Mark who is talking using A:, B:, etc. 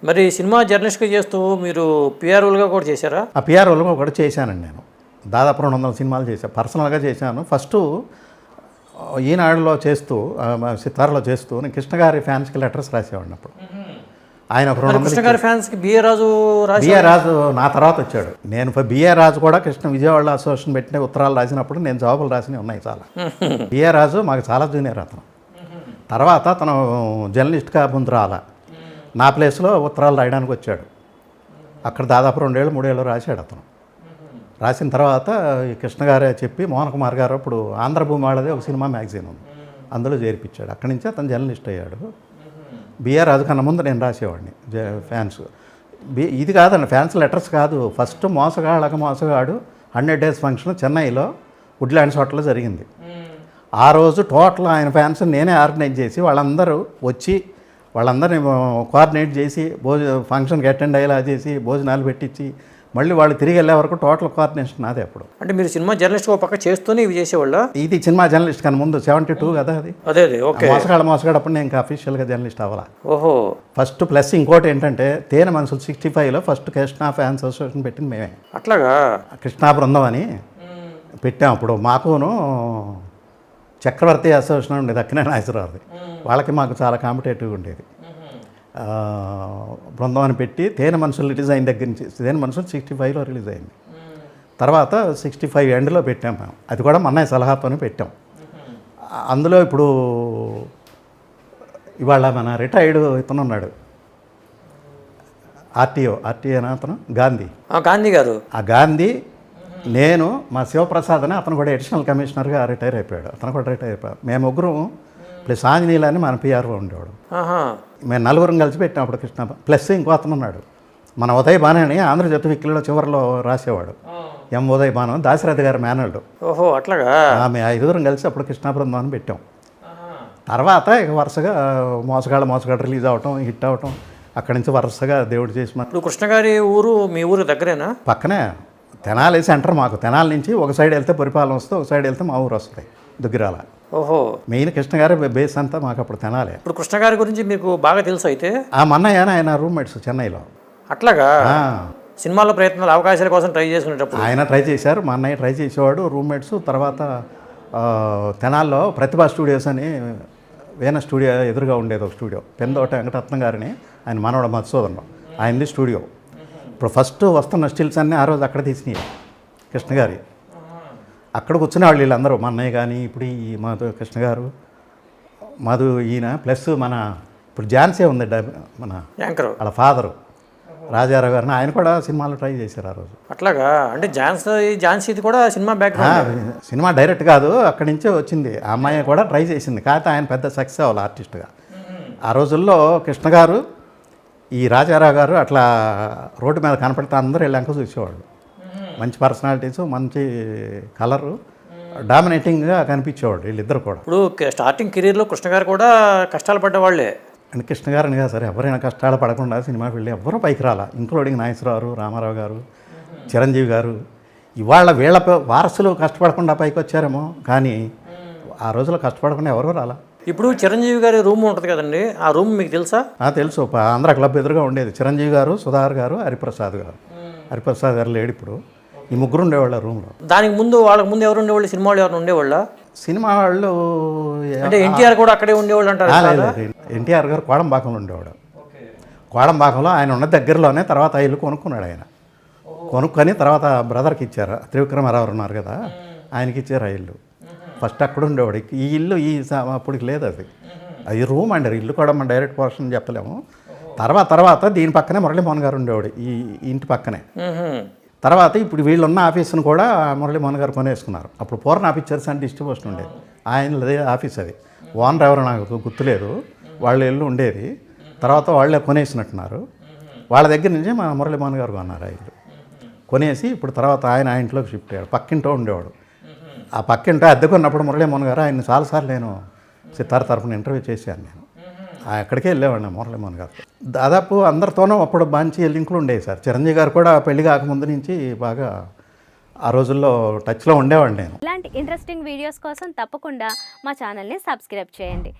A: మరి సినిమా జర్నలిస్ట్గా చేస్తూ మీరు పిఆర్ఓలుగా కూడా చేశారా?
B: ఆ పిఆర్ఓలుగా కూడా చేశానండి. నేను దాదాపు 200 సినిమాలు చేశాను, పర్సనల్గా చేశాను. ఫస్ట్ ఈనాడులో చేస్తూ సితార్లో చేస్తూ నేను కృష్ణ గారి ఫ్యాన్స్కి లెటర్స్ రాసేవాడిని. అప్పుడు ఆయన ఒక 200
A: కృష్ణ గారి ఫ్యాన్స్కి బిఏ రాజు
B: నా తర్వాత వచ్చాడు. నేను బిఏ రాజు కూడా కృష్ణ విజయవాడ అసోసియేషన్ పెట్టిన ఉత్తరాలు రాసినప్పుడు నేను జవాబులు రాసినవి ఉన్నాయి చాలా. బిఏ రాజు మాకు చాలా జూనియర్ అతను. తర్వాత అతను జర్నలిస్ట్గా ముందు రాలా, నా ప్లేస్లో ఉత్తరాలు రాయడానికి వచ్చాడు. అక్కడ దాదాపు 2 ఏళ్ళు 3 ఏళ్ళు రాశాడు అతను. రాసిన తర్వాత ఈ కృష్ణ గారే చెప్పి మోహన్ కుమార్ గారు అప్పుడు ఆంధ్రభూమి వాళ్ళది ఒక సినిమా మ్యాగజైన్ ఉంది, అందులో చేర్పించాడు. అక్కడి నుంచి అతను జర్నలిస్ట్ అయ్యాడు. బిఆర్ రాజు కన్నా ముందు నేను రాసేవాడిని ఫ్యాన్స్. ఇది కాదండి, ఫ్యాన్స్ లెటర్స్ కాదు. ఫస్ట్ మోసగాళ్ళక మోసగాడు 100 డేస్ ఫంక్షన్ చెన్నైలో వుడ్లాండ్స్ హోటల్లో జరిగింది. ఆ రోజు టోటల్ ఆయన ఫ్యాన్స్ నేనే ఆర్గనైజ్ చేసి వాళ్ళందరూ వచ్చి వాళ్ళందరినీ కోఆర్డినేట్ చేసి ఫంక్షన్కి అటెండ్ అయ్యేలా చేసి భోజనాలు పెట్టించి మళ్ళీ వాళ్ళు తిరిగి వెళ్ళే వరకు టోటల్ కోఆర్డినేషన్ నాదే. అప్పుడు
A: అంటే మీరు సినిమా జర్నలిస్ట్ ఒక పక్క చేస్తూనే ఇవి చేసేవాళ్ళ?
B: ఇది సినిమా జర్నలిస్ట్ కానీ ముందు 72 కదా అది.
A: అదే ఓకే.
B: మోసగాడు అప్పుడు నేను ఇంకా అఫీషియల్గా జర్నలిస్ట్ అవ్వాలా.
A: ఓహో.
B: ఫస్ట్ ప్లస్ ఇంకోటి ఏంటంటే తేనె మనుషులు 65లో ఫస్ట్ కృష్ణా ఫ్యాన్స్ అసోసియేషన్ పెట్టింది మేమే.
A: అట్లాగా కృష్ణా
B: బృందం అని పెట్టాం. అప్పుడు మాకును చక్రవర్తి అసోసియేషన్ ఉండేది అక్కినే నాగేశ్వరరావుది, వాళ్ళకి మాకు చాలా కాంపిటేటివ్గా ఉండేది. బృందం అని పెట్టి తేనె మనుషులు రిలీజ్ అయిన దగ్గర నుంచి తేనె మనుషులు 65లో రిలీజ్ అయింది. తర్వాత 65 ఎండ్లో పెట్టాం మేము. అది కూడా మన్నయ్య సలహాతోనే పెట్టాం. అందులో ఇప్పుడు ఇవాళ మన రిటైర్డ్ ఇతను ఉన్నాడు, ఆర్టీఓ అతను గాంధీ గారు. ఆ గాంధీ, నేను, మా శివప్రసాద్ అని అతను కూడా అడిషనల్ కమిషనర్గా రిటైర్ అయిపోయాడు. అతను కూడా రిటైర్ అయిపోయాడు. మేము ముగ్గురు ప్లస్ ఆంజనేయులు అని మన పిఆర్ఓ ఉండేవాడు. మేము 4 కలిసి పెట్టాం అప్పుడు కృష్ణ. ప్లస్ ఇంకో అతను ఉన్నాడు మన ఉదయ్ బాను అని ఆంధ్రజ్యోతి వికిలో చివరిలో రాసేవాడు. ఉదయ్ బాను, దాశరథి గారి మేనల్డు.
A: ఓహో అట్లాగా.
B: మేము 5 కలిసి అప్పుడు కృష్ణా బృందం అని పెట్టాం. తర్వాత ఇక వరుసగా మోసగాడు రిలీజ్ అవటం, హిట్ అవటం, అక్కడి నుంచి వరుసగా దేవుడు చేసి.
A: ఇప్పుడు కృష్ణ గారి ఊరు మీ ఊరు దగ్గరేనా?
B: పక్కనే తెనాలి సెంటర్. మాకు తెనాలి నుంచి ఒక సైడ్ వెళ్తే పరిపాలన వస్తే, ఒక సైడ్ వెళ్తే మా ఊరు వస్తుంది దుగ్గిరాల.
A: ఓహో.
B: మెయిన్ కృష్ణ గారి బేస్ అంతా మాకు అప్పుడు తెనాలి.
A: ఇప్పుడు కృష్ణ గారి గురించి మీకు బాగా తెలుసు అయితే?
B: ఆ మన్నయ్య ఆయన రూమ్మేట్స్ చెన్నైలో.
A: అట్లాగా. సినిమాలో ప్రయత్నాలు అవకాశాల కోసం ట్రై చేసుకునేటప్పుడు ఆయన
B: ట్రై చేశారు, మా అన్నయ్య ట్రై చేసేవాడు, రూమ్మేట్స్. తర్వాత తెనాల్లో ప్రతిభా స్టూడియోస్ అని వేణ స్టూడియో ఎదురుగా ఉండేది ఒక స్టూడియో, పెందోట వెంకటరత్నం గారిని ఆయన మనవడ మధుసూదనం, ఆయనది స్టూడియో. ఇప్పుడు ఫస్ట్ వస్తున్న స్టిల్స్ అన్నీ ఆ రోజు అక్కడ తీసినాయి కృష్ణ గారి. అక్కడ కూర్చునే వాళ్ళు వీళ్ళందరూ, మా అన్నయ్య కానీ ఇప్పుడు ఈ కృష్ణ గారు, మధు, ఈయన ప్లస్ మన ఇప్పుడు ఝాన్సీ ఉంది మన యాంకర్, వాళ్ళ ఫాదరు రాజారావు గారిని, ఆయన కూడా సినిమాలో ట్రై చేశారు ఆ రోజు.
A: అట్లాగా. అంటే ఝాన్సీది కూడా సినిమా బ్యాక్గ్రౌండ్,
B: సినిమా డైరెక్ట్ కాదు, అక్కడి నుంచే వచ్చింది. ఆ అమ్మాయి కూడా ట్రై చేసింది, కాకపోతే ఆయన పెద్ద సక్సెస్ అవ్వాలి ఆర్టిస్ట్గా. ఆ రోజుల్లో కృష్ణ గారు, ఈ రాజారావు గారు అట్లా రోడ్డు మీద కనపడితే అందరూ వెళ్ళాక చూసేవాళ్ళు. మంచి పర్సనాలిటీస్, మంచి కలరు, డామినేటింగ్గా కనిపించేవాడు వీళ్ళిద్దరు కూడా.
A: ఇప్పుడు స్టార్టింగ్ కెరీర్లో కృష్ణ గారు కూడా కష్టాలు పడ్డవాళ్లే.
B: అండ్ కృష్ణ గారిని కాదు సరే, ఎవరైనా కష్టాలు పడకుండా సినిమా ఫీల్డ్ ఎవ్వరూ పైకి రాలా, ఇంక్లూడింగ్ నాగేశ్వరరావు, రామారావు గారు, చిరంజీవి గారు. ఇవాళ వీళ్ళ వారసులు కష్టపడకుండా పైకి వచ్చారేమో, కానీ ఆ రోజుల్లో కష్టపడకుండా ఎవరూ రాలా.
A: ఇప్పుడు చిరంజీవి గారి రూమ్ ఉంటుంది కదండి, ఆ రూమ్ మీకు తెలుసా?
B: తెలుసు, ఆంధ్ర క్లబ్ ఎదురుగా ఉండేది. చిరంజీవి గారు, సుధాకర్ గారు, హరిప్రసాద్ గారు లేడు ఇప్పుడు. ఈ ముగ్గురు ఉండేవాళ్ళు ఆ రూమ్లో.
A: దానికి ముందు వాళ్ళకి ముందు ఎవరు ఉండేవాళ్ళు? సినిమా వాళ్ళు ఎవరు ఉండేవాళ్ళ?
B: సినిమా వాళ్ళు
A: అంటే ఎన్టీఆర్ కూడా అక్కడే ఉండేవాళ్ళు అంటారు.
B: ఎన్టీఆర్ గారు కోడంబాకంలో ఉండేవాడు. కోడంబాకంలో ఆయన ఉన్న దగ్గరలోనే తర్వాత ఆ ఇల్లు కొనుక్కున్నాడు. ఆయన కొనుక్కొని తర్వాత బ్రదర్కి ఇచ్చారు, త్రివిక్రమరావు ఉన్నారు కదా, ఆయనకి ఇచ్చారు ఆ ఇల్లు. ఫస్ట్ అక్కడ ఉండేవాడు. ఈ ఇల్లు అప్పటికి లేదు, అది రూమ్ అండి. ఇల్లు కూడా మనం డైరెక్ట్ పోర్షన్ చెప్పలేము. తర్వాత దీని పక్కనే మురళీమోహన్ గారు ఉండేవాడు, ఈ ఇంటి పక్కనే. తర్వాత ఇప్పుడు వీళ్ళున్న ఆఫీస్ను కూడా మురళీమోహన్ గారు కొనేసుకున్నారు. అప్పుడు పూర్ణ పిక్చర్స్ అండ్ డిస్ట్రిబ్యూషన్ ఉండేది, ఆయనదే ఆఫీస్ అది. ఓనర్ ఎవరో నాకు గుర్తులేదు, వాళ్ళ ఇల్లు ఉండేది. తర్వాత వాళ్ళే కొనేసినట్టున్నారు. వాళ్ళ దగ్గర నుంచి మా మురళీమోహన్ గారు కొన్నారు ఆ ఇల్లు. కొనేసి ఇప్పుడు తర్వాత ఆయన ఆ ఇంట్లోకి షిఫ్ట్ అయ్యాడు. పక్కింటో ఉండేవాడు. ఆ పక్కింటో అద్దెకున్నప్పుడు మురళీమోహన్ గారు ఆయన చాలాసార్లు నేను సితార్ తరఫున ఇంటర్వ్యూ చేశాను. నేను అక్కడికే వెళ్ళేవాడిని మురళీమోహన్ గారు. దాదాపు అందరితోనూ అప్పుడు మంచి లింకులు ఉండేవి సార్. చిరంజీవి గారు కూడా పెళ్లి కాకముందు నుంచి బాగా ఆ రోజుల్లో టచ్లో ఉండేవాడిని నేను.
C: ఇలాంటి ఇంట్రెస్టింగ్ వీడియోస్ కోసం తప్పకుండా మా ఛానల్ని సబ్స్క్రైబ్ చేయండి.